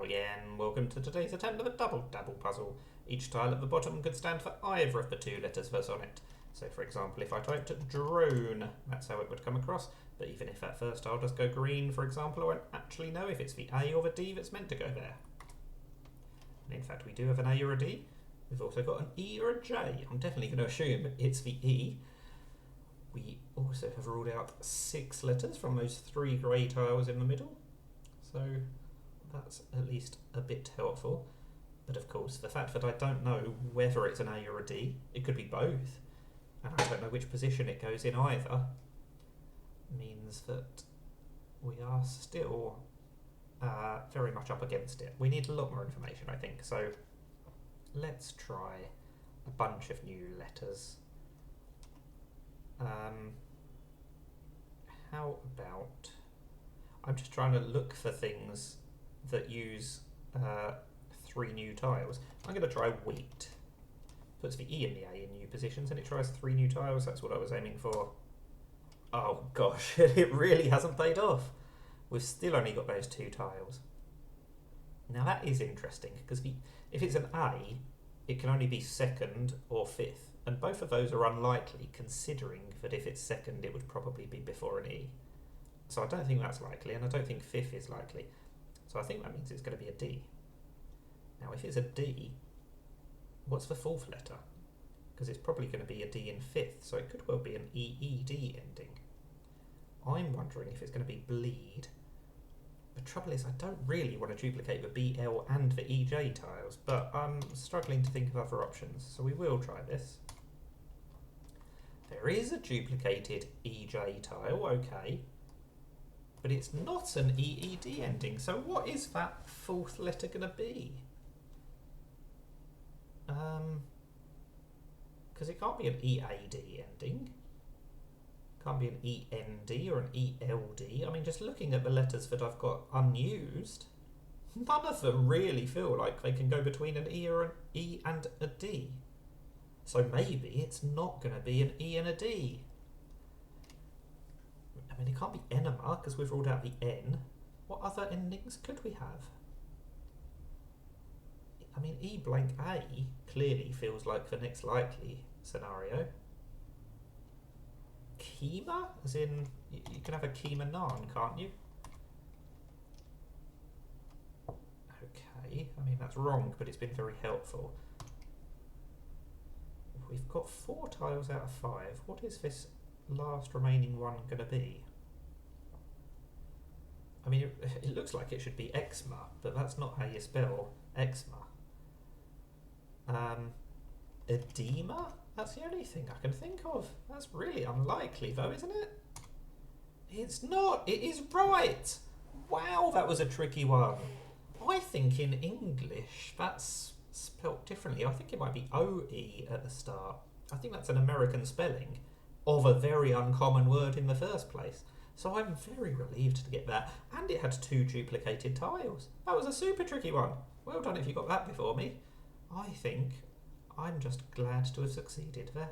Hello again, welcome to today's attempt of a double-dabble puzzle. Each tile at the bottom could stand for either of the two letters that's on it. So for example, if I typed drone, that's how it would come across, but even if that first tile does go green, for example, I won't actually know if it's the A or the D that's meant to go there. And in fact we do have an A or a D. We've also got an E or a J. I'm definitely going to assume it's the E. We also have ruled out 6 letters from those 3 grey tiles in the middle. So that's at least a bit helpful. But of course, the fact that I don't know whether it's an A or a D, it could be both, and I don't know which position it goes in either, means that we are still very much up against it. We need a lot more information, I think. So let's try a bunch of new letters. How about... I'm just trying to look for things that use 3 new tiles. I'm going to try wheat. Puts the E and the A in new positions and it tries 3 new tiles. That's what I was aiming for. Oh gosh, it really hasn't paid off. We've still only got those 2 tiles. Now that is interesting, because if it's an A, it can only be 2nd or 5th. And both of those are unlikely, considering that if it's 2nd, it would probably be before an E. So I don't think that's likely, and I don't think 5th is likely. So I think that means it's going to be a D. Now if it's a D, what's the 4th letter? Because it's probably going to be a D in 5th, so it could well be an EED ending. I'm wondering if it's going to be bleed. The trouble is I don't really want to duplicate the BL and the EJ tiles, but I'm struggling to think of other options, so we will try this. There is a duplicated EJ tile, okay, but it's not an EED ending, so what is that 4th letter going to be? Because it can't be an EAD ending. Can't be an END or an ELD. I mean, just looking at the letters that I've got unused, none of them really feel like they can go between an E or an E and a D. So maybe it's not going to be an E and a D. I mean, it can't be enema because we've ruled out the N. What other endings could we have? I mean, E blank A clearly feels like the next likely scenario. Keema? As in, you can have a keema naan, can't you? Okay, I mean, that's wrong, but it's been very helpful. We've got 4 tiles out of 5. What is this last remaining one going to be? I mean, it looks like it should be eczema, but that's not how you spell eczema. Edema? That's the only thing I can think of. That's really unlikely though, isn't it? It's not! It is right! Wow, that was a tricky one. I think in English that's spelt differently. I think it might be OE at the start. I think that's an American spelling of a very uncommon word in the first place. So I'm very relieved to get that. And it had 2 duplicated tiles. That was a super tricky one. Well done if you got that before me. I think I'm just glad to have succeeded there.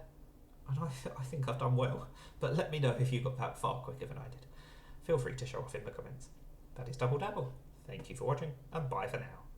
And I think I've done well. But let me know if you got that far quicker than I did. Feel free to show off in the comments. That is Double-Dabble. Thank you for watching, and bye for now.